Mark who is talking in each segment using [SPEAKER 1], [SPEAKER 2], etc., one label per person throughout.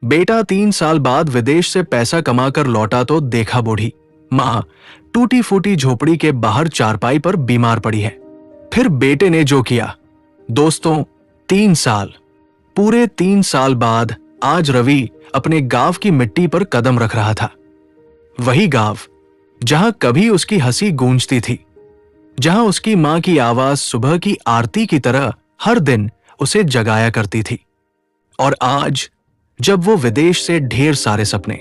[SPEAKER 1] बेटा 3 साल बाद विदेश से पैसा कमाकर लौटा तो देखा बूढ़ी माँ टूटी फूटी झोपड़ी के बाहर चारपाई पर बीमार पड़ी है। फिर बेटे ने जो किया। दोस्तों, 3 साल, पूरे 3 साल बाद आज रवि अपने गांव की मिट्टी पर कदम रख रहा था। वही गांव जहां कभी उसकी हंसी गूंजती थी, जहां उसकी मां की आवाज सुबह की आरती की तरह हर दिन उसे जगाया करती थी। और आज जब वो विदेश से ढेर सारे सपने,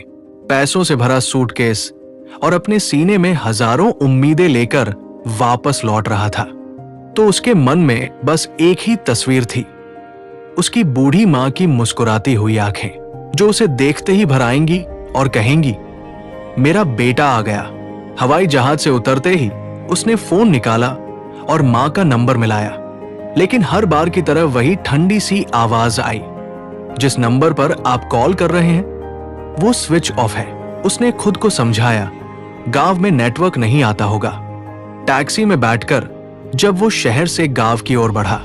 [SPEAKER 1] पैसों से भरा सूटकेस और अपने सीने में हजारों उम्मीदें लेकर वापस लौट रहा था, तो उसके मन में बस एक ही तस्वीर थी, उसकी बूढ़ी मां की मुस्कुराती हुई आंखें, जो उसे देखते ही भर आएंगी और कहेंगी, मेरा बेटा आ गया। हवाई जहाज से उतरते ही उसने फोन निकाला और मां का नंबर मिलाया, लेकिन हर बार की तरह वही ठंडी सी आवाज आई, जिस नंबर पर आप कॉल कर रहे हैं वो स्विच ऑफ है। उसने खुद को समझाया, गांव में नेटवर्क नहीं आता होगा। टैक्सी में बैठकर जब वो शहर से गांव की ओर बढ़ा,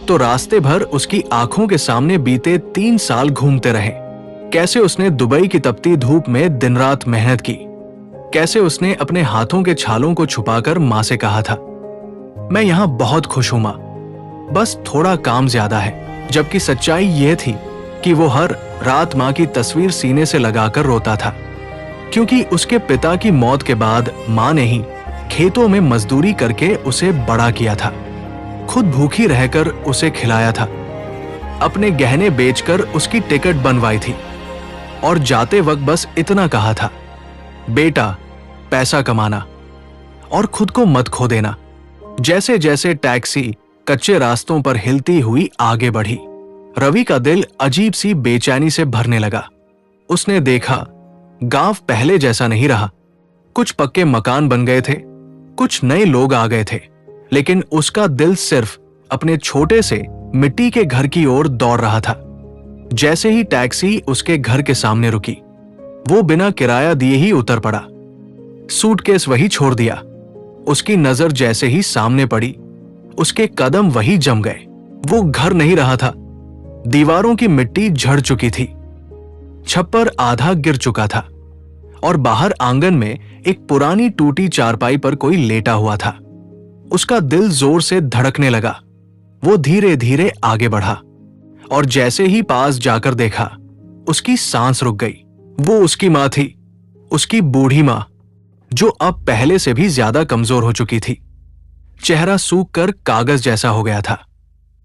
[SPEAKER 1] तो रास्ते भर उसकी आंखों के सामने बीते 3 साल घूमते रहे। कैसे उसने दुबई की तपती धूप में दिन रात मेहनत की, कैसे उसने अपने हाथों के छालों को छुपाकर मां से कहा था, मैं यहां बहुत खुश हूं मां, बस थोड़ा काम ज्यादा है। जबकि सच्चाई यह थी कि वो हर रात मां की तस्वीर सीने से लगाकर रोता था, क्योंकि उसके पिता की मौत के बाद मां ने ही खेतों में मजदूरी करके उसे बड़ा किया था, खुद भूखी रहकर उसे खिलाया था, अपने गहने बेचकर उसकी टिकट बनवाई थी और जाते वक्त बस इतना कहा था, बेटा पैसा कमाना और खुद को मत खो देना। जैसे जैसे टैक्सी कच्चे रास्तों पर हिलती हुई आगे बढ़ी, रवि का दिल अजीब सी बेचैनी से भरने लगा। उसने देखा गांव पहले जैसा नहीं रहा। कुछ पक्के मकान बन गए थे, कुछ नए लोग आ गए थे, लेकिन उसका दिल सिर्फ अपने छोटे से मिट्टी के घर की ओर दौड़ रहा था। जैसे ही टैक्सी उसके घर के सामने रुकी, वो बिना किराया दिए ही उतर पड़ा। सूटकेस वही छोड़ दिया। उसकी नजर जैसे ही सामने पड़ी, उसके कदम वही जम गए। वो घर नहीं रहा था। दीवारों की मिट्टी झड़ चुकी थी, छप्पर आधा गिर चुका था और बाहर आंगन में एक पुरानी टूटी चारपाई पर कोई लेटा हुआ था। उसका दिल जोर से धड़कने लगा। वो धीरे धीरे आगे बढ़ा और जैसे ही पास जाकर देखा, उसकी सांस रुक गई। वो उसकी मां थी, उसकी बूढ़ी मां, जो अब पहले से भी ज्यादा कमजोर हो चुकी थी। चेहरा सूख कर कागज जैसा हो गया था,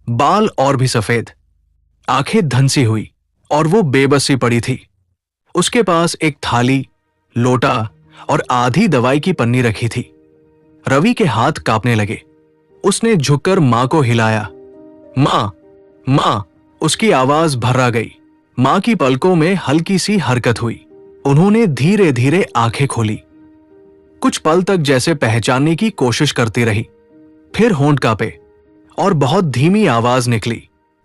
[SPEAKER 1] बाल और भी सफेद, आंखें धंसी हुई और वो बेबसी पड़ी थी। उसके पास एक थाली, लोटा और आधी दवाई की पन्नी रखी थी। रवि के हाथ कांपने लगे। उसने झुककर मां को हिलाया, मां, मां। उसकी आवाज भर्रा गई। मां की पलकों में हल्की सी हरकत हुई। उन्होंने धीरे धीरे आंखें खोली। कुछ पल तक जैसे पहचानने की कोशिश करती रही, फिर होंठ कांपे और बहुत धीमी आवाज निकली,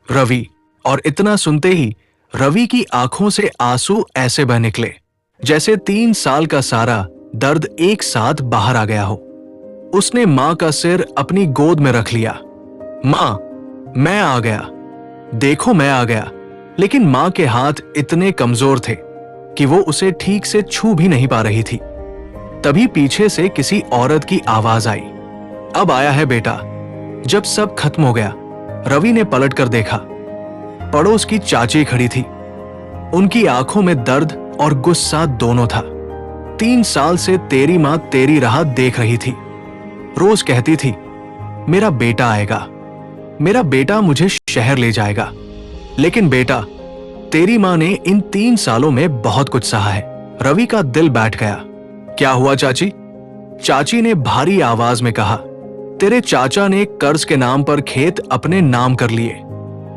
[SPEAKER 1] रवि। और इतना सुनते ही रवि की आंखों से आंसू ऐसे बह निकले जैसे 3 साल का सारा दर्द एक साथ बाहर आ गया हो। उसने मां का सिर अपनी गोद में रख लिया। मां, मैं आ गया, देखो मैं आ गया। लेकिन मां के हाथ इतने कमजोर थे कि वो उसे ठीक से छू भी नहीं पा रही थी। तभी पीछे से किसी औरत की आवाज आई, अब आया है बेटा। जब सब खत्म हो गया, रवि ने पलट कर देखा। पड़ोस की चाची खड़ी थी। उनकी आंखों में दर्द और गुस्सा दोनों था। 3 साल से तेरी मां तेरी राह देख रही थी। रोज कहती थी, मेरा बेटा आएगा, मेरा बेटा मुझे शहर ले जाएगा। लेकिन बेटा, तेरी मां ने इन 3 सालों में बहुत कुछ सहा है। रवि का दिल बैठ गया। क्या हुआ चाची? चाची ने भारी आवाज में कहा, तेरे चाचा ने कर्ज के नाम पर खेत अपने नाम कर लिए,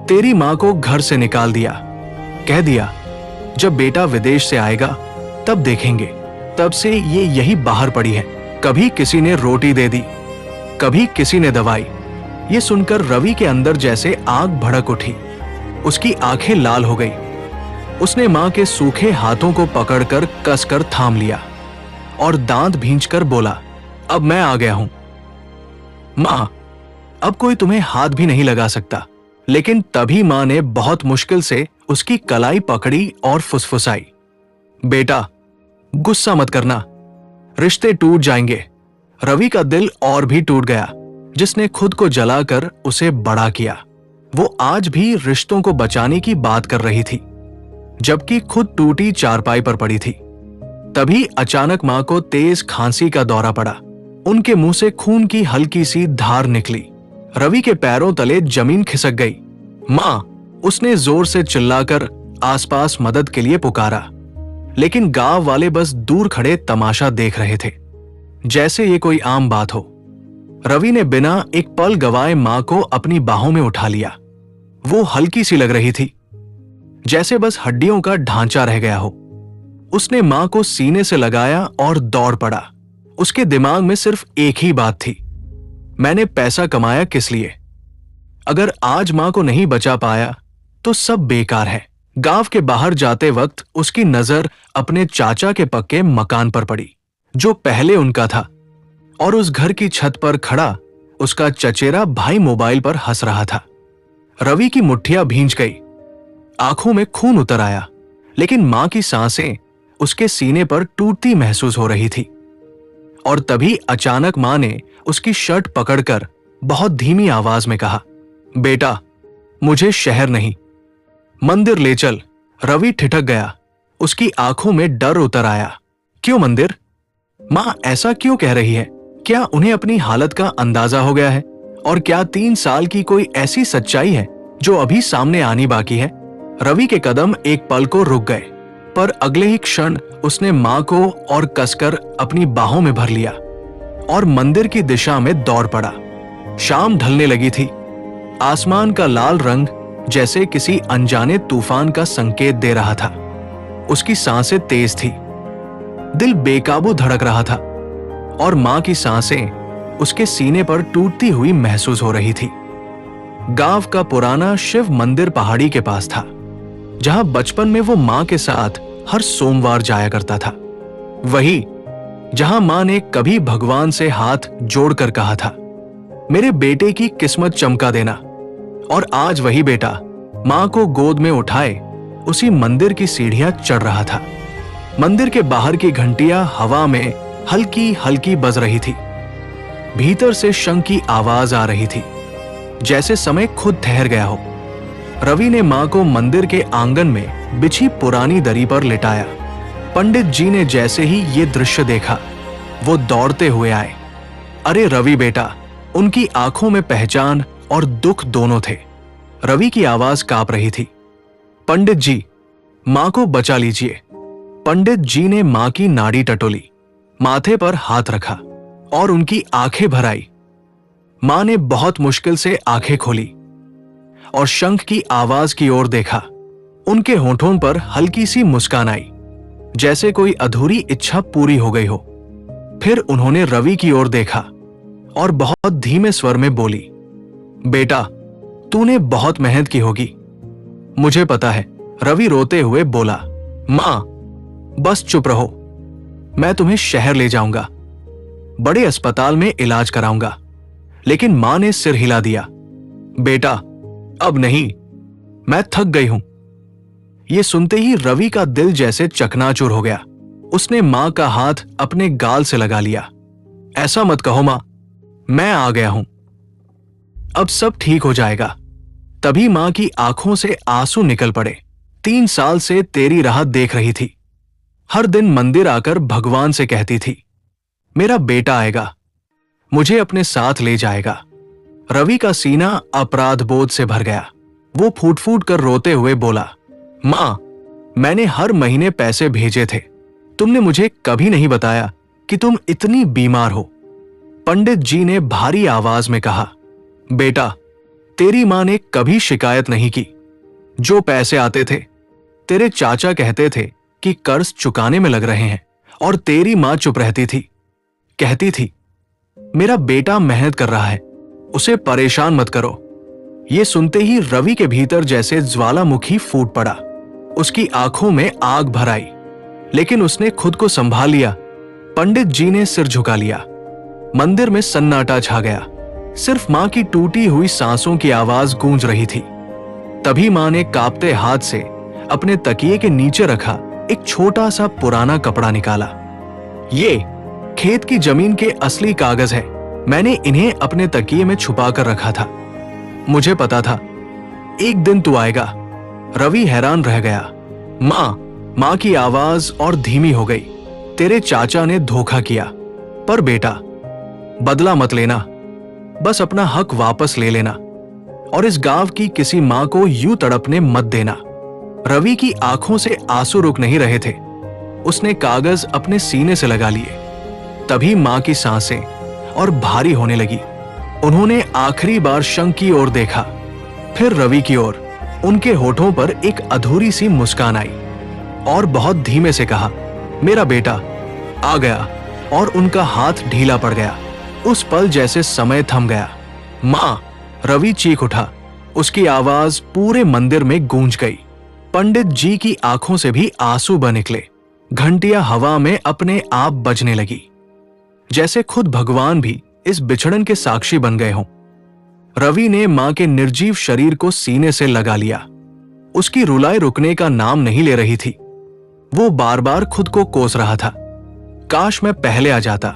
[SPEAKER 1] तेरी मां को घर से निकाल दिया, कह दिया जब बेटा विदेश से आएगा तब देखेंगे। तब से ये यही बाहर पड़ी है। कभी किसी ने रोटी दे दी, कभी किसी ने दवाई। ये सुनकर रवि के अंदर जैसे आग भड़क उठी। उसकी आंखें लाल हो गई। उसने मां के सूखे हाथों को पकड़कर कसकर थाम लिया और दांत भींचकर बोला, अब मैं आ गया हूं। मां, अब कोई तुम्हें हाथ भी नहीं लगा सकता। लेकिन तभी मां ने बहुत मुश्किल से उसकी कलाई पकड़ी और फुसफुसाई, बेटा गुस्सा मत करना, रिश्ते टूट जाएंगे। रवि का दिल और भी टूट गया, जिसने खुद को जलाकर उसे बड़ा किया। वो आज भी रिश्तों को बचाने की बात कर रही थी, जबकि खुद टूटी चारपाई पर पड़ी थी। तभी अचानक मां को तेज खांसी का दौरा पड़ा। उनके मुंह से खून की हल्की सी धार निकली। रवि के पैरों तले जमीन खिसक गई। मां, उसने जोर से चिल्लाकर आसपास मदद के लिए पुकारा, लेकिन गांव वाले बस दूर खड़े तमाशा देख रहे थे, जैसे ये कोई आम बात हो। रवि ने बिना एक पल गवाए मां को अपनी बाहों में उठा लिया। वो हल्की सी लग रही थी, जैसे बस हड्डियों का ढांचा रह गया हो। उसने मां को सीने से लगाया और दौड़ पड़ा। उसके दिमाग में सिर्फ एक ही बात थी, मैंने पैसा कमाया किस लिए? अगर आज मां को नहीं बचा पाया तो सब बेकार है। गांव के बाहर जाते वक्त उसकी नजर अपने चाचा के पक्के मकान पर पड़ी, जो पहले उनका था, और उस घर की छत पर खड़ा उसका चचेरा भाई मोबाइल पर हंस रहा था। रवि की मुट्ठियां भींच गई, आंखों में खून उतर आया, लेकिन मां की सांसें उसके सीने पर टूटती महसूस हो रही थी। और तभी अचानक मां ने उसकी शर्ट पकड़कर बहुत धीमी आवाज में कहा, बेटा मुझे शहर नहीं, मंदिर ले चल। रवि ठिठक गया, उसकी आंखों में डर उतर आया। क्यों मंदिर? मां ऐसा क्यों कह रही है? क्या उन्हें अपनी हालत का अंदाजा हो गया है? और क्या 3 साल की कोई ऐसी सच्चाई है जो अभी सामने आनी बाकी है? रवि के कदम एक पल को रुक गए, पर अगले ही क्षण उसने मां को और कसकर अपनी बाहों में भर लिया और मंदिर की दिशा में दौड़ पड़ा। शाम ढलने लगी थी। आसमान का लाल रंग जैसे किसी अनजाने तूफान का संकेत दे रहा था। उसकी सांसें तेज थी, दिल बेकाबू धड़क रहा था, और मां की सांसें उसके सीने पर टूटती हुई महसूस हो रही थी। गांव का पुराना शिव मंदिर पहाड़ी के पास था, जहां बचपन में वो मां के साथ हर सोमवार जाया करता था। वही जहां मां ने कभी भगवान से हाथ जोड़कर कहा था, मेरे बेटे की किस्मत चमका देना। और आज वही बेटा मां को गोद में उठाए उसी मंदिर की सीढ़ियां चढ़ रहा था। मंदिर के बाहर की घंटियां हवा में हल्की हल्की बज रही थी। भीतर से शंख की आवाज आ रही थी, जैसे समय खुद ठहर गया हो। रवि ने मां को मंदिर के आंगन में बिछी पुरानी दरी पर लिटाया। पंडित जी ने जैसे ही ये दृश्य देखा, वो दौड़ते हुए आए। अरे रवि बेटा! उनकी आंखों में पहचान और दुख दोनों थे। रवि की आवाज कांप रही थी, पंडित जी, मां को बचा लीजिए। पंडित जी ने मां की नाड़ी टटोली, माथे पर हाथ रखा और उनकी आंखें भर आई। मां ने बहुत मुश्किल से आंखें खोली और शंख की आवाज की ओर देखा। उनके होठों पर हल्की सी मुस्कान आई, जैसे कोई अधूरी इच्छा पूरी हो गई हो। फिर उन्होंने रवि की ओर देखा और बहुत धीमे स्वर में बोली, बेटा तूने बहुत मेहनत की होगी, मुझे पता है। रवि रोते हुए बोला, मां बस चुप रहो, मैं तुम्हें शहर ले जाऊंगा, बड़े अस्पताल में इलाज कराऊंगा। लेकिन मां ने सिर हिला दिया, बेटा अब नहीं, मैं थक गई हूं। यह सुनते ही रवि का दिल जैसे चकनाचूर हो गया। उसने मां का हाथ अपने गाल से लगा लिया। ऐसा मत कहो मां, मैं आ गया हूं, अब सब ठीक हो जाएगा। तभी मां की आंखों से आंसू निकल पड़े। 3 साल से तेरी राह देख रही थी। हर दिन मंदिर आकर भगवान से कहती थी, मेरा बेटा आएगा, मुझे अपने साथ ले जाएगा। रवि का सीना अपराध बोध से भर गया। वो फूट फूट कर रोते हुए बोला, मां मैंने हर महीने पैसे भेजे थे, तुमने मुझे कभी नहीं बताया कि तुम इतनी बीमार हो। पंडित जी ने भारी आवाज में कहा, बेटा तेरी मां ने कभी शिकायत नहीं की। जो पैसे आते थे तेरे चाचा कहते थे कि कर्ज चुकाने में लग रहे हैं, और तेरी मां चुप रहती थी, कहती थी मेरा बेटा मेहनत कर रहा है, उसे परेशान मत करो। ये सुनते ही रवि के भीतर जैसे ज्वालामुखी फूट पड़ा। उसकी आंखों में आग भर आई, लेकिन उसने खुद को संभाल लिया। पंडित जी ने सिर झुका लिया। मंदिर में सन्नाटा छा गया। सिर्फ मां की टूटी हुई सांसों की आवाज गूंज रही थी। तभी मां ने कांपते हाथ से अपने तकिए के नीचे रखा एक छोटा सा पुराना कपड़ा निकाला। ये खेत की जमीन के असली कागज है। मैंने इन्हें अपने तकिए में छुपा कर रखा था। मुझे पता था एक दिन तू आएगा। रवि हैरान रह गया। माँ की आवाज और धीमी हो गई। तेरे चाचा ने धोखा किया, पर बेटा बदला मत लेना, बस अपना हक वापस ले लेना और इस गांव की किसी मां को यूं तड़पने मत देना। रवि की आंखों से आंसू रुक नहीं रहे थे। उसने कागज अपने सीने से लगा लिए। तभी मां की सांसें और भारी होने लगी। उन्होंने आखिरी बार शंख की ओर देखा, फिर रवि की ओर। उनके होठों पर एक अधूरी सी मुस्कान आई और बहुत धीमे से कहा, मेरा बेटा आ गया। और उनका हाथ ढीला पड़ गया। उस पल जैसे समय थम गया। मां, रवि चीख उठा। उसकी आवाज पूरे मंदिर में गूंज गई। पंडित जी की आंखों से भी आंसू बह निकले। घंटियां हवा में अपने आप बजने लगी, जैसे खुद भगवान भी इस बिछड़न के साक्षी बन गए हों। रवि ने मां के निर्जीव शरीर को सीने से लगा लिया। उसकी रुलाई रुकने का नाम नहीं ले रही थी। वो बार बार खुद को कोस रहा था। काश मैं पहले आ जाता,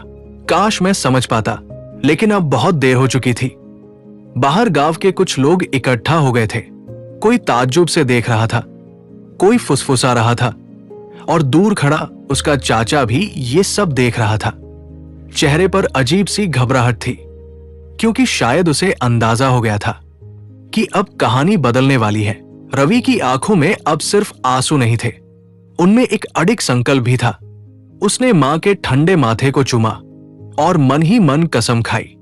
[SPEAKER 1] काश मैं समझ पाता, लेकिन अब बहुत देर हो चुकी थी। बाहर गांव के कुछ लोग इकट्ठा हो गए थे। कोई ताज्जुब से देख रहा था, कोई फुसफुसा रहा था और दूर खड़ा उसका चाचा भी ये सब देख रहा था। चेहरे पर अजीब सी घबराहट थी, क्योंकि शायद उसे अंदाजा हो गया था कि अब कहानी बदलने वाली है। रवि की आंखों में अब सिर्फ आंसू नहीं थे, उनमें एक अडिग संकल्प भी था। उसने मां के ठंडे माथे को चूमा और मन ही मन कसम खाई,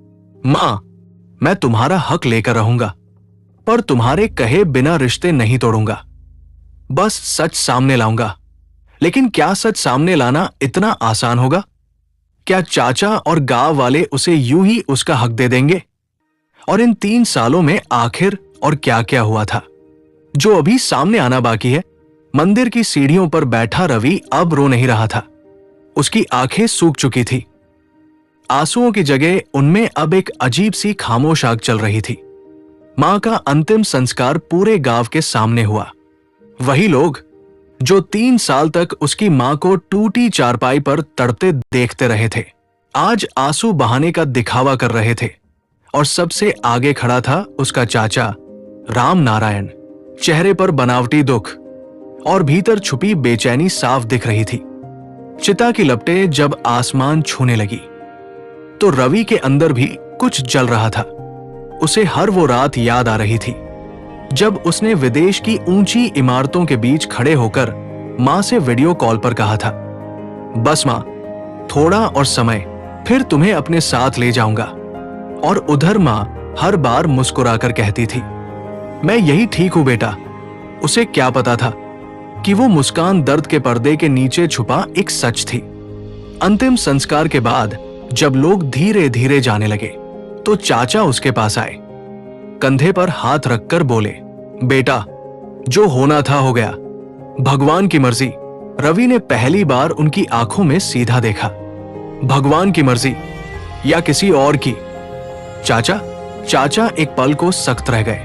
[SPEAKER 1] मां, मैं तुम्हारा हक लेकर रहूंगा, पर तुम्हारे कहे बिना रिश्ते नहीं तोड़ूंगा। बस सच सामने लाऊंगा। लेकिन क्या सच सामने लाना इतना आसान होगा? क्या चाचा और गांव वाले उसे यूं ही उसका हक दे देंगे? और इन 3 सालों में आखिर और क्या क्या हुआ था जो अभी सामने आना बाकी है। मंदिर की सीढ़ियों पर बैठा रवि अब रो नहीं रहा था। उसकी आंखें सूख चुकी थी। आंसुओं की जगह उनमें अब एक अजीब सी खामोश आग चल रही थी। मां का अंतिम संस्कार पूरे गांव के सामने हुआ। वही लोग जो 3 साल तक उसकी मां को टूटी चारपाई पर तड़पते देखते रहे थे, आज आंसू बहाने का दिखावा कर रहे थे। और सबसे आगे खड़ा था उसका चाचा राम नारायण। चेहरे पर बनावटी दुख और भीतर छुपी बेचैनी साफ दिख रही थी। चिता की लपटें जब आसमान छूने लगी तो रवि के अंदर भी कुछ जल रहा था। उसे हर वो रात याद आ रही थी जब उसने विदेश की ऊंची इमारतों के बीच खड़े होकर मां से वीडियो कॉल पर कहा था, बस मां, थोड़ा और समय, फिर तुम्हें अपने साथ ले जाऊंगा। और उधर मां हर बार मुस्कुराकर कहती थी, मैं यही ठीक हूं बेटा। उसे क्या पता था कि वो मुस्कान दर्द के पर्दे के नीचे छुपा एक सच थी। अंतिम संस्कार के बाद जब लोग धीरे धीरे जाने लगे तो चाचा उसके पास आए। कंधे पर हाथ रखकर बोले, बेटा, जो होना था हो गया, भगवान की मर्जी। रवि ने पहली बार उनकी आंखों में सीधा देखा। भगवान की मर्जी या किसी और की? चाचा एक पल को सख्त रह गए,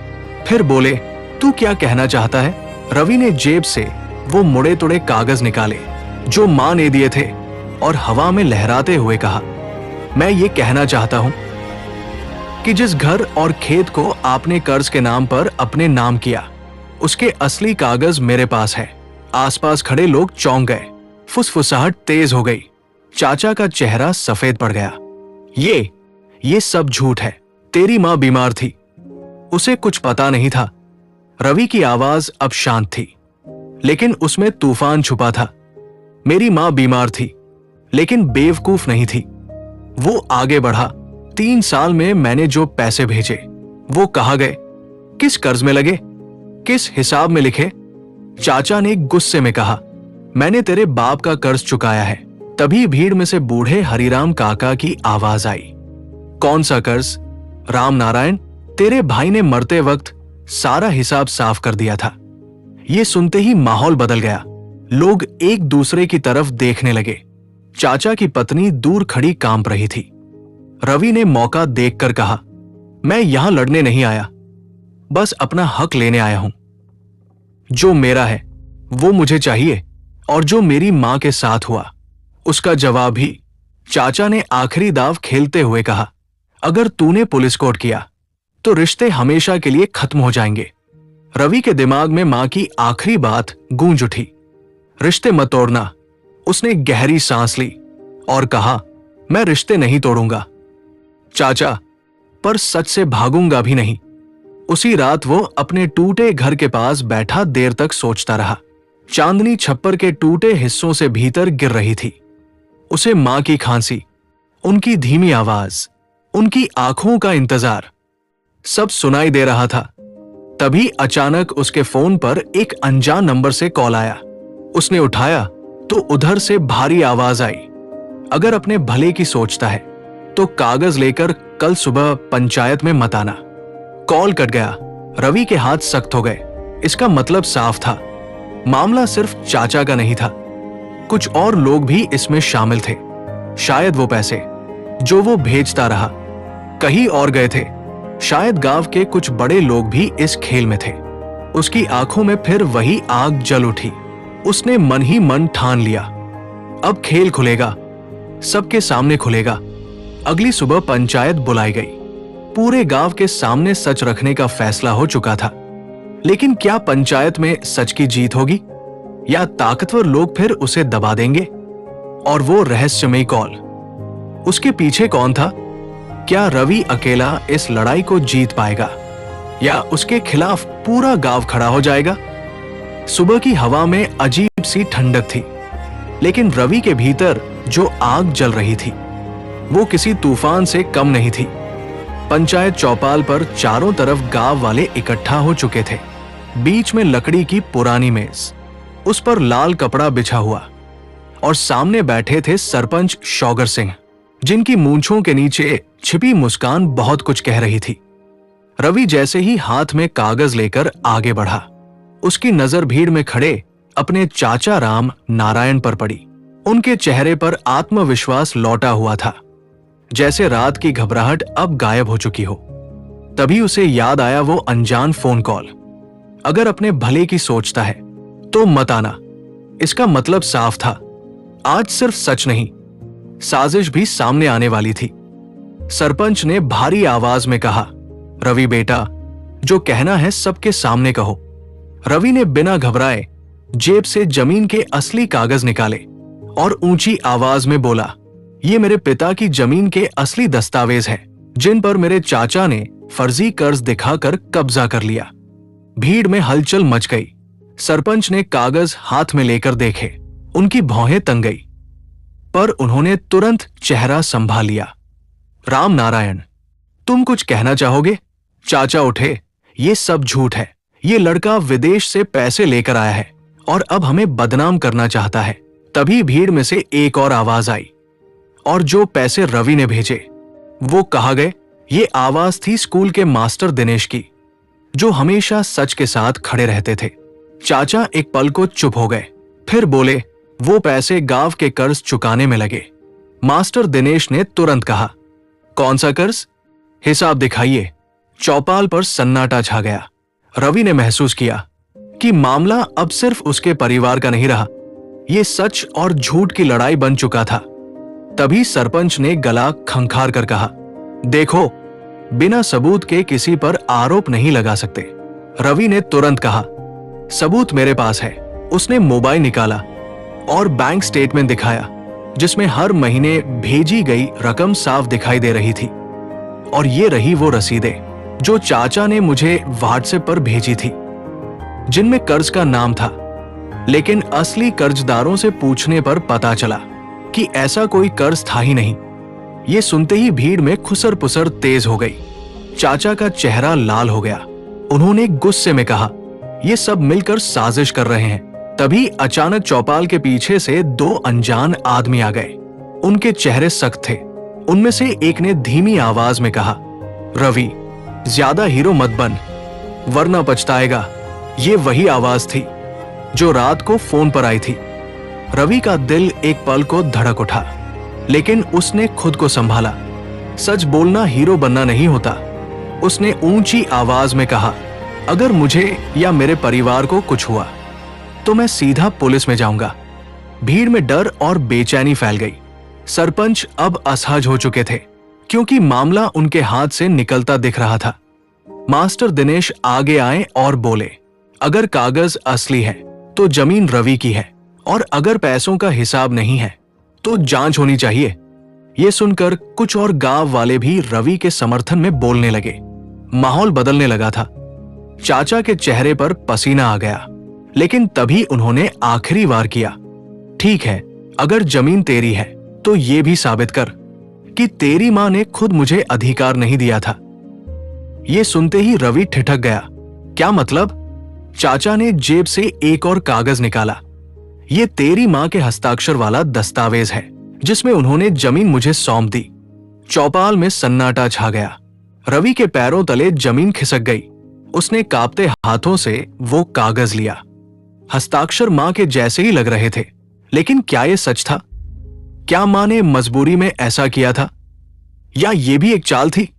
[SPEAKER 1] फिर बोले, तू क्या कहना चाहता है? रवि ने जेब से वो मुड़े तुड़े कागज निकाले जो मां ने दिए थे और हवा में लहराते हुए कहा, मैं ये कहना चाहता हूं कि जिस घर और खेत को आपने कर्ज के नाम पर अपने नाम किया, उसके असली कागज मेरे पास है। आसपास खड़े लोग चौंक गए। फुसफुसाहट तेज हो गई। चाचा का चेहरा सफेद पड़ गया। ये सब झूठ है। तेरी मां बीमार थी, उसे कुछ पता नहीं था। रवि की आवाज अब शांत थी, लेकिन उसमें तूफान छुपा था। मेरी मां बीमार थी, लेकिन बेवकूफ नहीं थी। वो आगे बढ़ा। 3 साल में मैंने जो पैसे भेजे वो कहाँ गए? किस कर्ज में लगे? किस हिसाब में लिखे? चाचा ने गुस्से में कहा, मैंने तेरे बाप का कर्ज चुकाया है। तभी भीड़ में से बूढ़े हरिराम काका की आवाज आई, कौन सा कर्ज? राम नारायण, तेरे भाई ने मरते वक्त सारा हिसाब साफ कर दिया था। ये सुनते ही माहौल बदल गया। लोग एक दूसरे की तरफ देखने लगे। चाचा की पत्नी दूर खड़ी कांप रही थी। रवि ने मौका देखकर कहा, मैं यहां लड़ने नहीं आया, बस अपना हक लेने आया हूं, जो मेरा है। वो मुझे चाहिए, और जो मेरी मां के साथ हुआ उसका जवाब भी। चाचा ने आखिरी दाव खेलते हुए कहा, अगर तूने पुलिस कोर्ट किया तो रिश्ते हमेशा के लिए खत्म हो जाएंगे। रवि के दिमाग में मां की आखिरी बात गूंज उठी। रिश्ते मत तोड़ना। उसने गहरी सांस ली और कहा, मैं रिश्ते नहीं तोड़ूंगा चाचा, पर सच से भागूंगा भी नहीं। उसी रात वो अपने टूटे घर के पास बैठा देर तक सोचता रहा। चांदनी छप्पर के टूटे हिस्सों से भीतर गिर रही थी। उसे मां की खांसी, उनकी धीमी आवाज, उनकी आंखों का इंतजार सब सुनाई दे रहा था। तभी अचानक उसके फोन पर एक अनजान नंबर से कॉल आया। उसने उठाया तो उधर से भारी आवाज आई, अगर अपने भले की सोचता है तो कागज लेकर कल सुबह पंचायत में मत आना। कॉल कट गया। रवि के हाथ सख्त हो गए। इसका मतलब साफ था, मामला सिर्फ चाचा का नहीं था, कुछ और लोग भी इसमें शामिल थे। शायद वो पैसे जो वो भेजता रहा कहीं और गए थे। शायद गांव के कुछ बड़े लोग भी इस खेल में थे। उसकी आंखों में फिर वही आग जल उठी। उसने मन ही मन ठान लिया, अब खेल खुलेगा, सबके सामने खुलेगा। अगली सुबह पंचायत बुलाई गई। पूरे गांव के सामने सच रखने का फैसला हो चुका था। लेकिन क्या पंचायत में सच की जीत होगी या ताकतवर लोग फिर उसे दबा देंगे? और वो रहस्यमयी कॉल, उसके पीछे कौन था? क्या रवि अकेला इस लड़ाई को जीत पाएगा या उसके खिलाफ पूरा गांव खड़ा हो जाएगा? सुबह की हवा में अजीब सी ठंडक थी, लेकिन रवि के भीतर जो आग जल रही थी वो किसी तूफान से कम नहीं थी। पंचायत चौपाल पर चारों तरफ गांव वाले इकट्ठा हो चुके थे। बीच में लकड़ी की पुरानी मेज, उस पर लाल कपड़ा बिछा हुआ, और सामने बैठे थे सरपंच शौगर सिंह, जिनकी मूंछों के नीचे छिपी मुस्कान बहुत कुछ कह रही थी। रवि जैसे ही हाथ में कागज लेकर आगे बढ़ा, उसकी नजर भीड़ में खड़े अपने चाचा राम नारायण पर पड़ी। उनके चेहरे पर आत्मविश्वास लौटा हुआ था, जैसे रात की घबराहट अब गायब हो चुकी हो। तभी उसे याद आया वो अनजान फोन कॉल, अगर अपने भले की सोचता है तो मत आना। इसका मतलब साफ था, आज सिर्फ सच नहीं, साजिश भी सामने आने वाली थी। सरपंच ने भारी आवाज में कहा, रवि बेटा, जो कहना है सबके सामने कहो। रवि ने बिना घबराए जेब से जमीन के असली कागज निकाले और ऊंची आवाज में बोला, ये मेरे पिता की जमीन के असली दस्तावेज हैं, जिन पर मेरे चाचा ने फर्जी कर्ज दिखाकर कब्जा कर लिया। भीड़ में हलचल मच गई। सरपंच ने कागज हाथ में लेकर देखे, उनकी भौहें तंग गई, पर उन्होंने तुरंत चेहरा संभाल लिया। राम नारायण, तुम कुछ कहना चाहोगे? चाचा उठे, ये सब झूठ है। ये लड़का विदेश से पैसे लेकर आया है और अब हमें बदनाम करना चाहता है। तभी भीड़ में से एक और आवाज आई, और जो पैसे रवि ने भेजे वो कहाँ गए? ये आवाज थी स्कूल के मास्टर दिनेश की, जो हमेशा सच के साथ खड़े रहते थे। चाचा एक पल को चुप हो गए, फिर बोले, वो पैसे गांव के कर्ज चुकाने में लगे। मास्टर दिनेश ने तुरंत कहा, कौन सा कर्ज? हिसाब दिखाइए। चौपाल पर सन्नाटा छा गया। रवि ने महसूस किया कि मामला अब सिर्फ उसके परिवार का नहीं रहा, ये सच और झूठ की लड़ाई बन चुका था। तभी सरपंच ने गला खंखार कर कहा, देखो, बिना सबूत के किसी पर आरोप नहीं लगा सकते। रवि ने तुरंत कहा, सबूत मेरे पास है। उसने मोबाइल निकाला और बैंक स्टेटमेंट दिखाया, जिसमें हर महीने भेजी गई रकम साफ दिखाई दे रही थी। और ये रही वो रसीदें जो चाचा ने मुझे व्हाट्सएप पर भेजी थी, जिनमें कर्ज का नाम था। लेकिन असली कर्जदारों से पूछने पर पता चला कि ऐसा कोई कर्ज था ही नहीं। ये सुनते ही भीड़ में खुसर पुसर तेज हो गई। चाचा का चेहरा लाल हो गया। उन्होंने गुस्से में कहा, ये सब मिलकर साजिश कर रहे हैं। तभी अचानक चौपाल के पीछे से दो अनजान आदमी आ गए। उनके चेहरे सख्त थे। उनमें से एक ने धीमी आवाज में कहा, रवि, ज्यादा हीरो मत बन, वरना पछताएगा। ये वही आवाज थी जो रात को फोन पर आई थी। रवि का दिल एक पल को धड़क उठा, लेकिन उसने खुद को संभाला। सच बोलना हीरो बनना नहीं होता। उसने ऊंची आवाज में कहा, अगर मुझे या मेरे परिवार को कुछ हुआ तो मैं सीधा पुलिस में जाऊंगा। भीड़ में डर और बेचैनी फैल गई। सरपंच अब असहज हो चुके थे क्योंकि मामला उनके हाथ से निकलता दिख रहा था। मास्टर दिनेश आगे आए और बोले, अगर कागज असली है तो जमीन रवि की है, और अगर पैसों का हिसाब नहीं है तो जांच होनी चाहिए। ये सुनकर कुछ और गांव वाले भी रवि के समर्थन में बोलने लगे। माहौल बदलने लगा था। चाचा के चेहरे पर पसीना आ गया, लेकिन तभी उन्होंने आखिरी वार किया, ठीक है, अगर जमीन तेरी है तो ये भी साबित कर कि तेरी मां ने खुद मुझे अधिकार नहीं दिया था। ये सुनते ही रवि ठिठक गया। क्या मतलब? चाचा ने जेब से एक और कागज निकाला। ये तेरी मां के हस्ताक्षर वाला दस्तावेज है जिसमें उन्होंने जमीन मुझे सौंप दी। चौपाल में सन्नाटा छा गया। रवि के पैरों तले जमीन खिसक गई। उसने कांपते हाथों से वो कागज लिया। हस्ताक्षर मां के जैसे ही लग रहे थे, लेकिन क्या ये सच था? क्या मां ने मजबूरी में ऐसा किया था, या ये भी एक चाल थी?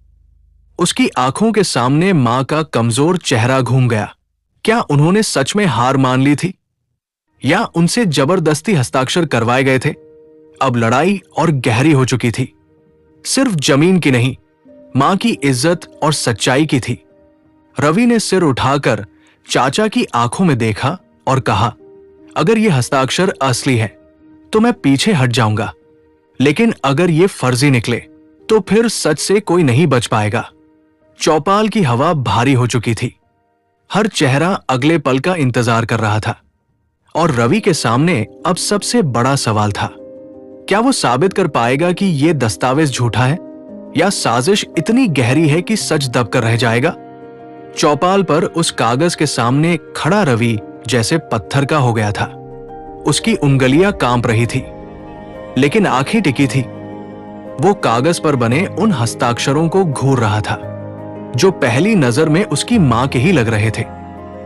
[SPEAKER 1] उसकी आंखों के सामने मां का कमजोर चेहरा घूम गया। क्या उन्होंने सच में हार मान ली थी, या उनसे जबरदस्ती हस्ताक्षर करवाए गए थे? अब लड़ाई और गहरी हो चुकी थी। सिर्फ जमीन की नहीं, मां की इज्जत और सच्चाई की थी। रवि ने सिर उठाकर चाचा की आंखों में देखा और कहा, अगर ये हस्ताक्षर असली है तो मैं पीछे हट जाऊंगा, लेकिन अगर ये फर्जी निकले तो फिर सच से कोई नहीं बच पाएगा। चौपाल की हवा भारी हो चुकी थी। हर चेहरा अगले पल का इंतजार कर रहा था, और रवि के सामने अब सबसे बड़ा सवाल था, क्या वो साबित कर पाएगा कि ये दस्तावेज झूठा है, या साजिश इतनी गहरी है कि सच दबकर रह जाएगा? चौपाल पर उस कागज के सामने खड़ा रवि जैसे पत्थर का हो गया था। उसकी उंगलियां कांप रही थी, लेकिन आंखें टिकी थी। वो कागज पर बने उन हस्ताक्षरों को घूर रहा था जो पहली नजर में उसकी मां के ही लग रहे थे।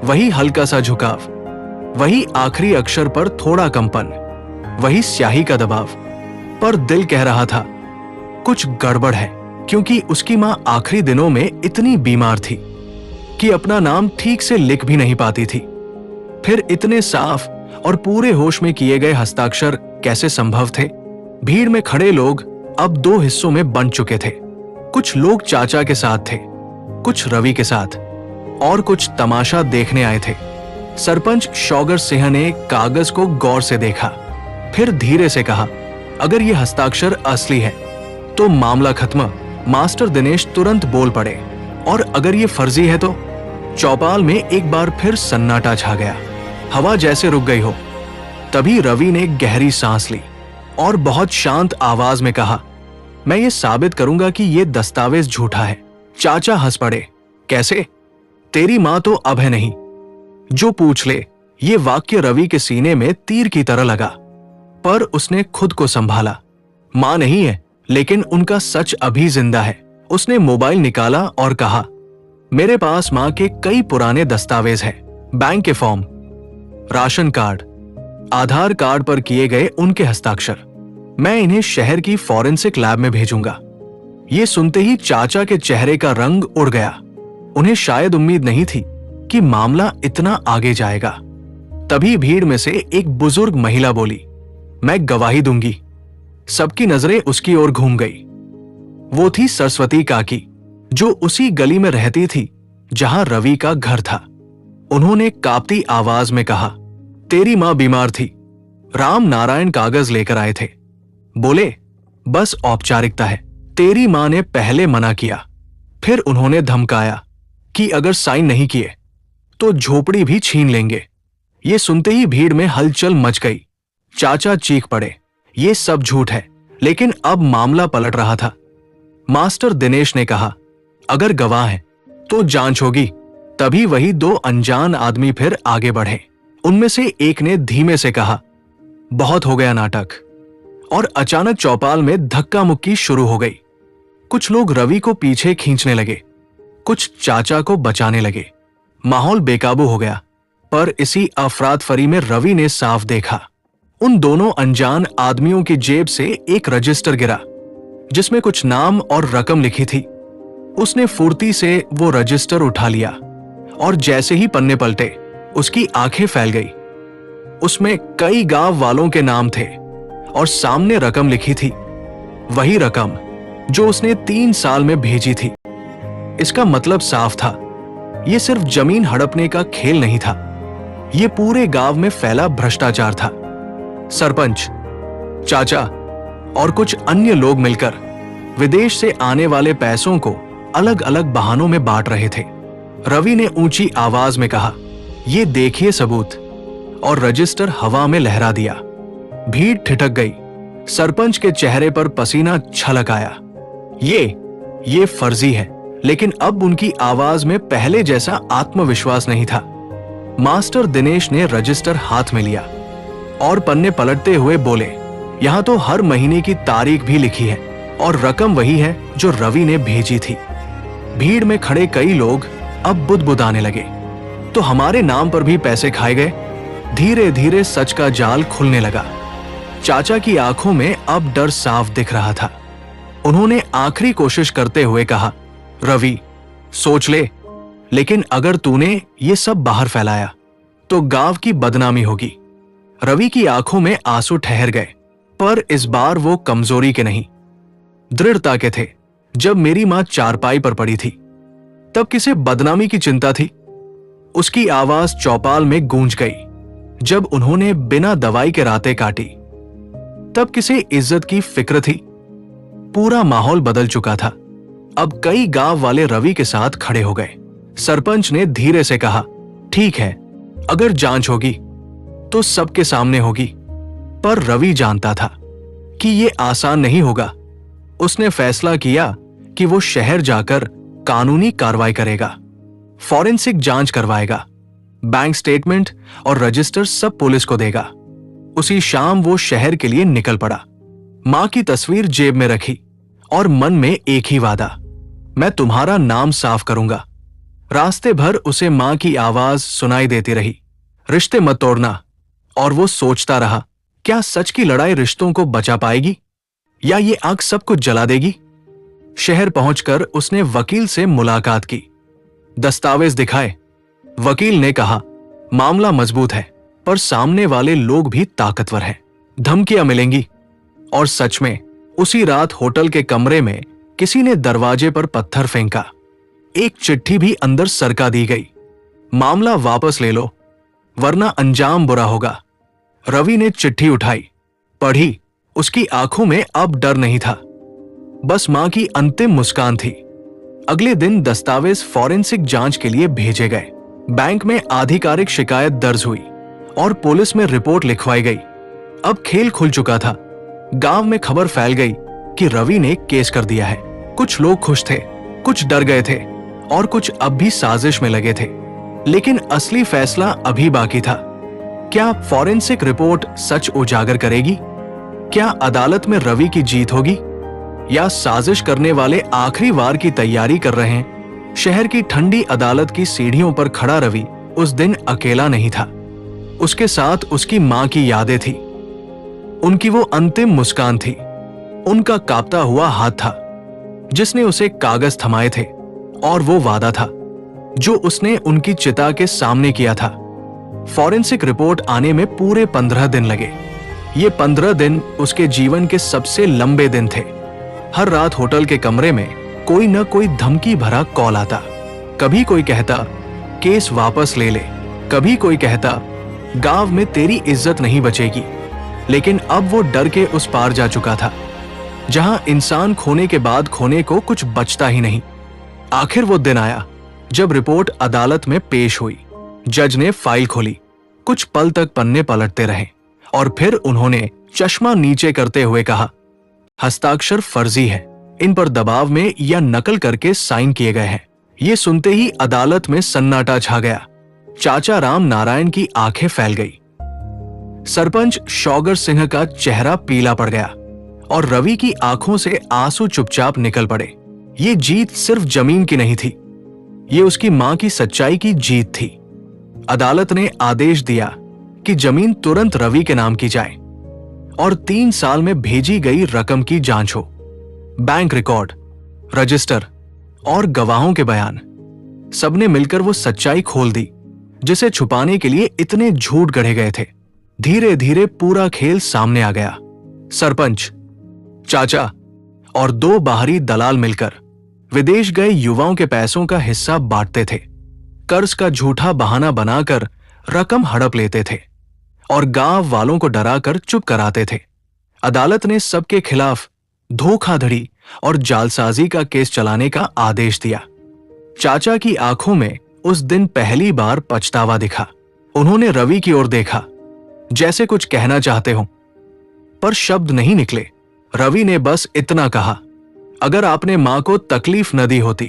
[SPEAKER 1] वही हल्का सा झुकाव, वही आखिरी अक्षर पर थोड़ा कंपन, वही स्याही का दबाव। पर दिल कह रहा था कुछ गड़बड़ है, क्योंकि उसकी मां आखिरी दिनों में इतनी बीमार थी कि अपना नाम ठीक से लिख भी नहीं पाती थी। फिर इतने साफ और पूरे होश में किए गए हस्ताक्षर कैसे संभव थे? भीड़ में खड़े लोग अब दो हिस्सों में बंट चुके थे। कुछ लोग चाचा के साथ थे, कुछ रवि के साथ, और कुछ तमाशा देखने आए थे। सरपंच शौगर सिंह ने कागज को गौर से देखा, फिर धीरे से कहा, अगर ये हस्ताक्षर असली है तो मामला खत्म। मास्टर दिनेश तुरंत बोल पड़े, और अगर ये फर्जी है तो? चौपाल में एक बार फिर सन्नाटा छा गया। हवा जैसे रुक गई हो। तभी रवि ने गहरी सांस ली और बहुत शांत आवाज में कहा, मैं ये साबित करूंगा कि ये दस्तावेज झूठा है। चाचा हंस पड़े। कैसे? तेरी मां तो अब है नहीं, जो पूछ ले। ये वाक्य रवि के सीने में तीर की तरह लगा, पर उसने खुद को संभाला। मां नहीं है, लेकिन उनका सच अभी जिंदा है। उसने मोबाइल निकाला और कहा, मेरे पास मां के कई पुराने दस्तावेज हैं, बैंक के फॉर्म, राशन कार्ड, आधार कार्ड पर किए गए उनके हस्ताक्षर। मैं इन्हें शहर की फॉरेंसिक लैब में भेजूंगा। ये सुनते ही चाचा के चेहरे का रंग उड़ गया। उन्हें शायद उम्मीद नहीं थी कि मामला इतना आगे जाएगा। तभी भीड़ में से एक बुजुर्ग महिला बोली, मैं गवाही दूंगी। सबकी नजरें उसकी ओर घूम गई। वो थी सरस्वती काकी, जो उसी गली में रहती थी जहां रवि का घर था। उन्होंने कांपती आवाज में कहा, तेरी मां बीमार थी। राम नारायण कागज लेकर आए थे। बोले, बस औपचारिकता है। तेरी मां ने पहले मना किया, फिर उन्होंने धमकाया कि अगर साइन नहीं किए तो झोपड़ी भी छीन लेंगे। ये सुनते ही भीड़ में हलचल मच गई। चाचा चीख पड़े, ये सब झूठ है। लेकिन अब मामला पलट रहा था। मास्टर दिनेश ने कहा, अगर गवाह है तो जांच होगी। तभी वही दो अनजान आदमी फिर आगे बढ़े। उनमें से एक ने धीमे से कहा, बहुत हो गया नाटक। और अचानक चौपाल में धक्का मुक्की शुरू हो गई। कुछ लोग रवि को पीछे खींचने लगे, कुछ चाचा को बचाने लगे। माहौल बेकाबू हो गया। पर इसी अफरातफरी में रवि ने साफ देखा, उन दोनों अनजान आदमियों की जेब से एक रजिस्टर गिरा जिसमें कुछ नाम और रकम लिखी थी। उसने फुर्ती से वो रजिस्टर उठा लिया, और जैसे ही पन्ने पलटे उसकी आंखें फैल गई। उसमें कई गांव वालों के नाम थे और सामने रकम लिखी थी, वही रकम जो उसने 3 साल में भेजी थी। इसका मतलब साफ था, यह सिर्फ जमीन हड़पने का खेल नहीं था, यह पूरे गांव में फैला भ्रष्टाचार था। सरपंच, चाचा और कुछ अन्य लोग मिलकर विदेश से आने वाले पैसों को अलग अलग बहानों में बांट रहे थे। रवि ने ऊंची आवाज में कहा, "ये देखिए सबूत," और रजिस्टर हवा में लहरा दिया। भीड़ ठिठक गई। सरपंच के चेहरे पर पसीना छलक आया। ये फर्जी है, लेकिन अब उनकी आवाज में पहले जैसा आत्मविश्वास नहीं था। मास्टर दिनेश ने रजिस्टर हाथ में लिया और पन्ने पलटते हुए बोले, "यहां तो हर महीने की तारीख भी लिखी है और रकम वही है जो रवि ने भेजी थी।" भीड़ में खड़े कई लोग अब बुदबुदाने लगे, "तो हमारे नाम पर भी पैसे खाए गए?" धीरे धीरे सच का जाल खुलने लगा। चाचा की आंखों में अब डर साफ दिख रहा था। उन्होंने आखिरी कोशिश करते हुए कहा, "रवि, सोच ले, लेकिन अगर तूने ये सब बाहर फैलाया तो गांव की बदनामी होगी।" रवि की आंखों में आंसू ठहर गए, पर इस बार वो कमजोरी के नहीं, दृढ़ता के थे। "जब मेरी मां चारपाई पर पड़ी थी, तब किसे बदनामी की चिंता थी?" उसकी आवाज चौपाल में गूंज गई। "जब उन्होंने बिना दवाई के रातें काटी, तब किसे इज्जत की फिक्र थी?" पूरा माहौल बदल चुका था। अब कई गांव वाले रवि के साथ खड़े हो गए। सरपंच ने धीरे से कहा, "ठीक है, अगर जांच होगी तो सबके सामने होगी।" पर रवि जानता था कि यह आसान नहीं होगा। उसने फैसला किया कि वो शहर जाकर कानूनी कार्रवाई करेगा, फॉरेंसिक जांच करवाएगा, बैंक स्टेटमेंट और रजिस्टर सब पुलिस को देगा। उसी शाम वो शहर के लिए निकल पड़ा, मां की तस्वीर जेब में रखी और मन में एक ही वादा, "मैं तुम्हारा नाम साफ करूंगा।" रास्ते भर उसे मां की आवाज सुनाई देती रही, "रिश्ते मत तोड़ना।" और वो सोचता रहा, क्या सच की लड़ाई रिश्तों को बचा पाएगी या ये आग सब कुछ जला देगी? शहर पहुंचकर उसने वकील से मुलाकात की। दस्तावेज दिखाए। वकील ने कहा, "मामला मजबूत है, पर सामने वाले लोग भी ताकतवर हैं, धमकियां मिलेंगी।" और सच में उसी रात होटल के कमरे में किसी ने दरवाजे पर पत्थर फेंका। एक चिट्ठी भी अंदर सरका दी गई, "मामला वापस ले लो, वरना अंजाम बुरा होगा।" रवि ने चिट्ठी उठाई, पढ़ी। उसकी आंखों में अब डर नहीं था, बस मां की अंतिम मुस्कान थी। अगले दिन दस्तावेज फॉरेंसिक जांच के लिए भेजे गए। बैंक में आधिकारिक शिकायत दर्ज हुई और पुलिस में रिपोर्ट लिखवाई गई। अब खेल खुल चुका था। गांव में खबर फैल गई कि रवि ने केस कर दिया है। कुछ लोग खुश थे, कुछ डर गए थे और कुछ अब भी साजिश में लगे थे। लेकिन असली फैसला अभी बाकी था। क्या फॉरेंसिक रिपोर्ट सच उजागर करेगी? क्या अदालत में रवि की जीत होगी, या साजिश करने वाले आखिरी वार की तैयारी कर रहे हैं? शहर की ठंडी अदालत की सीढ़ियों पर खड़ा रवि उस दिन अकेला नहीं था। उसके साथ उसकी मां की यादें थी, उनकी वो अंतिम मुस्कान थी, उनका कांपता हुआ हाथ था जिसने उसे कागज थमाए थे, और वो वादा था जो उसने उनकी चिता के सामने किया था। फॉरेंसिक रिपोर्ट आने में पूरे 15 दिन लगे। ये 15 दिन उसके जीवन के सबसे लंबे दिन थे। हर रात होटल के कमरे में कोई न कोई धमकी भरा कॉल आता। कभी कोई कहता, "केस वापस ले ले।" कभी कोई कहता, "गांव में तेरी इज्जत नहीं बचेगी।" लेकिन अब वो डर के उस पार जा चुका था, जहां इंसान खोने के बाद खोने को कुछ बचता ही नहीं। आखिर वो दिन आया जब रिपोर्ट अदालत में पेश हुई। जज ने फाइल खोली, कुछ पल तक पन्ने पलटते रहे और फिर उन्होंने चश्मा नीचे करते हुए कहा, "हस्ताक्षर फर्जी है, इन पर दबाव में या नकल करके साइन किए गए हैं।" ये सुनते ही अदालत में सन्नाटा छा गया। चाचा राम नारायण की आंखें फैल गई। सरपंच शौगर सिंह का चेहरा पीला पड़ गया और रवि की आंखों से आंसू चुपचाप निकल पड़े। ये जीत सिर्फ जमीन की नहीं थी, ये उसकी मां की सच्चाई की जीत थी। अदालत ने आदेश दिया कि जमीन तुरंत रवि के नाम की जाए और 3 साल में भेजी गई रकम की जांच हो। बैंक रिकॉर्ड, रजिस्टर और गवाहों के बयान, सबने मिलकर वो सच्चाई खोल दी जिसे छुपाने के लिए इतने झूठ गढ़े गए थे। धीरे धीरे पूरा खेल सामने आ गया। सरपंच, चाचा और 2 बाहरी दलाल मिलकर विदेश गए युवाओं के पैसों का हिस्सा बांटते थे। कर्ज का झूठा बहाना बनाकर रकम हड़प लेते थे और गांव वालों को डराकर चुप कराते थे। अदालत ने सबके खिलाफ धोखाधड़ी और जालसाजी का केस चलाने का आदेश दिया। चाचा की आंखों में उस दिन पहली बार पछतावा दिखा। उन्होंने रवि की ओर देखा, जैसे कुछ कहना चाहते हो, पर शब्द नहीं निकले। रवि ने बस इतना कहा, अगर आपने मां को तकलीफ न दी होती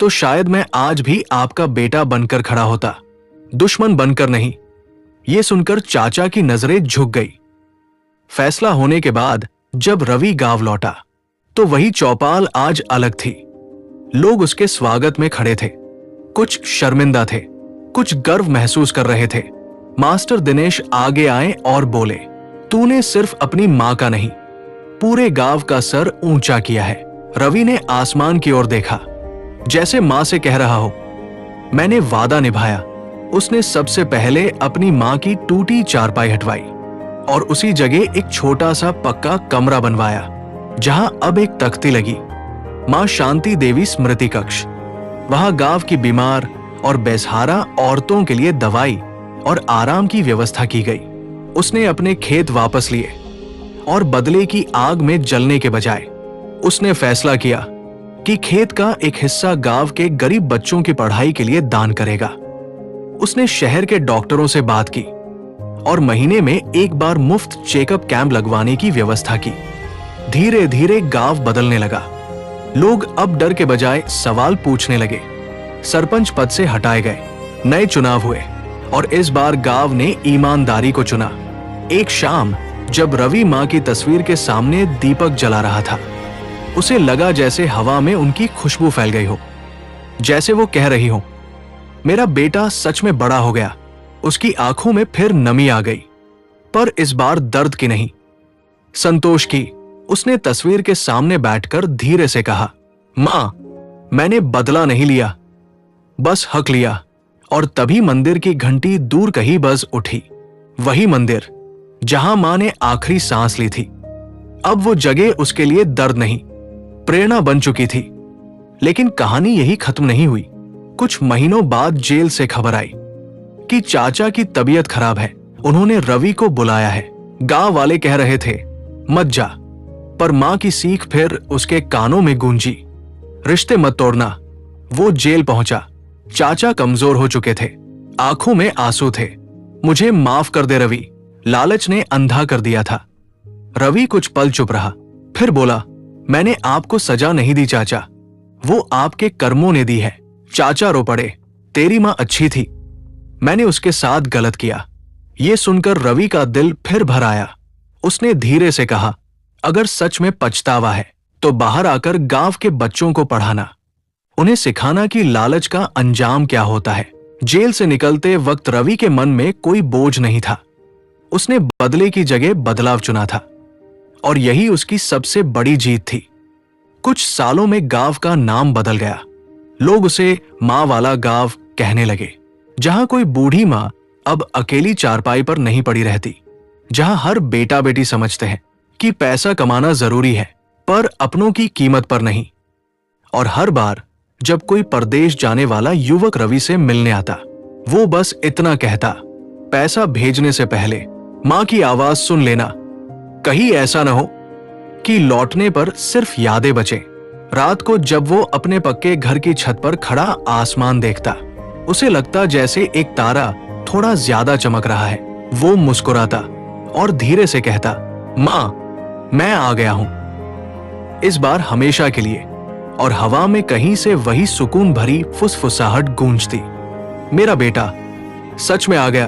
[SPEAKER 1] तो शायद मैं आज भी आपका बेटा बनकर खड़ा होता, दुश्मन बनकर नहीं। यह सुनकर चाचा की नजरें झुक गई। फैसला होने के बाद जब रवि गांव लौटा तो वही चौपाल आज अलग थी। लोग उसके स्वागत में खड़े थे, कुछ शर्मिंदा थे, कुछ गर्व महसूस कर रहे थे। मास्टर दिनेश आगे आए और बोले, तूने सिर्फ अपनी मां का नहीं, पूरे गांव का सर ऊंचा किया है। रवि ने आसमान की ओर देखा, जैसे मां से कह रहा हो, मैंने वादा निभाया। उसने सबसे पहले अपनी मां की टूटी चारपाई हटवाई और उसी जगह एक छोटा सा पक्का कमरा बनवाया, जहां अब एक तख्ती लगी, मां शांति देवी स्मृति कक्ष। वहां गांव की बीमार और बेसहारा औरतों के लिए दवाई और आराम की व्यवस्था की गई। उसने अपने खेत वापस लिए और बदले की आग में जलने के बजाय उसने फैसला किया कि खेत का एक हिस्सा गांव के गरीब बच्चों की पढ़ाई के लिए दान करेगा। उसने शहर के डॉक्टरों से बात की और महीने में एक बार मुफ्त चेकअप कैंप लगवाने की व्यवस्था की। धीरे धीरे गांव बदलने लगा। लोग अब डर के बजाय सवाल पूछने लगे। सरपंच पद से हटाए गए, नए चुनाव हुए और इस बार गांव ने ईमानदारी को चुना। एक शाम जब रवि मां की तस्वीर के सामने दीपक जला रहा था, उसे लगा जैसे हवा में उनकी खुशबू फैल गई हो, जैसे वो कह रही हो, मेरा बेटा सच में बड़ा हो गया। उसकी आंखों में फिर नमी आ गई, पर इस बार दर्द की नहीं, संतोष की। उसने तस्वीर के सामने बैठकर धीरे से कहा, मां, मैंने बदला नहीं लिया, बस हक लिया। और तभी मंदिर की घंटी दूर कहीं बज उठी। वही मंदिर जहां मां ने आखिरी सांस ली थी। अब वो जगह उसके लिए दर्द नहीं, प्रेरणा बन चुकी थी। लेकिन कहानी यही खत्म नहीं हुई। कुछ महीनों बाद जेल से खबर आई कि चाचा की तबीयत खराब है। उन्होंने रवि को बुलाया है। गांव वाले कह रहे थे, मत जा, पर मां की सीख फिर उसके कानों में गूंजी, रिश्ते मत तोड़ना। वो जेल पहुंचा। चाचा कमजोर हो चुके थे, आंखों में आंसू थे। मुझे माफ कर दे रवि, लालच ने अंधा कर दिया था। रवि कुछ पल चुप रहा, फिर बोला, मैंने आपको सजा नहीं दी चाचा, वो आपके कर्मों ने दी है। चाचा रो पड़े, तेरी मां अच्छी थी, मैंने उसके साथ गलत किया। ये सुनकर रवि का दिल फिर भर आया। उसने धीरे से कहा, अगर सच में पछतावा है तो बाहर आकर गांव के बच्चों को पढ़ाना, उन्हें सिखाना कि लालच का अंजाम क्या होता है। जेल से निकलते वक्त रवि के मन में कोई बोझ नहीं था। उसने बदले की जगह बदलाव चुना था और यही उसकी सबसे बड़ी जीत थी। कुछ सालों में गांव का नाम बदल गया। लोग उसे मां वाला गांव कहने लगे, जहां कोई बूढ़ी मां अब अकेली चारपाई पर नहीं पड़ी रहती, जहां हर बेटा बेटी समझते हैं कि पैसा कमाना जरूरी है, पर अपनों की कीमत पर नहीं। और हर बार जब कोई परदेश जाने वाला युवक रवि से मिलने आता, वो बस इतना कहता, पैसा भेजने से पहले मां की आवाज सुन लेना, कहीं ऐसा न हो कि लौटने पर सिर्फ यादें बचे। रात को जब वो अपने पक्के घर की छत पर खड़ा आसमान देखता, उसे लगता जैसे एक तारा थोड़ा ज्यादा चमक रहा है। वो मुस्कुराता और धीरे से कहता, मां, मैं आ गया हूं, इस बार हमेशा के लिए। और हवा में कहीं से वही सुकून भरी फुसफुसाहट गूंजती, मेरा बेटा सच में आ गया।